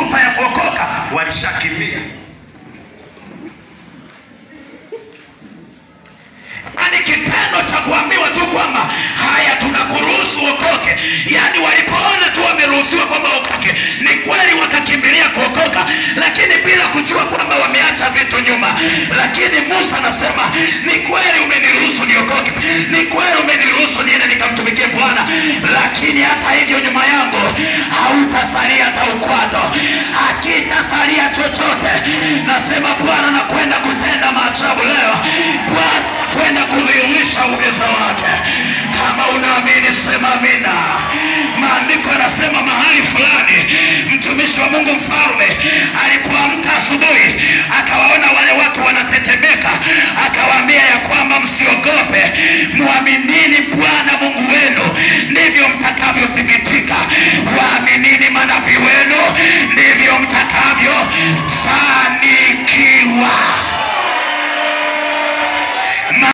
fursa ya kuokoka walishakimbia. Ani kitendo cha kuambiwa tu kwamba haya tunakuruhusu uokoke, yani walipoona tu wameruhusiwa kwamba uokoke, ni kweli wakakimbilia kuokoka, lakini bila kujua kwamba wameacha vitu nyuma. Lakini Musa anasema, ni kweli umeniruhusu niokoke, ni kweli umeniruhusu niende nikamtumikie Bwana, lakini hata hivyo nyuma yangu hautasalia hata ukwato, hakitasalia chochote. Nasema Bwana nakwenda kutenda maajabu leo, Bwana kwenda kudhihirisha uwezo wake. Kama unaamini sema amina. Maandiko yanasema mahali fulani mtumishi wa Mungu mfalme alipoamka asubuhi akawaona wale watu wanatetemeka, akawaambia ya kwamba msiogope, muaminini Bwana Mungu wenu ndivyo mtakavyothibitika. Waaminini manabii wenu ndivyo mtakavyothibitika.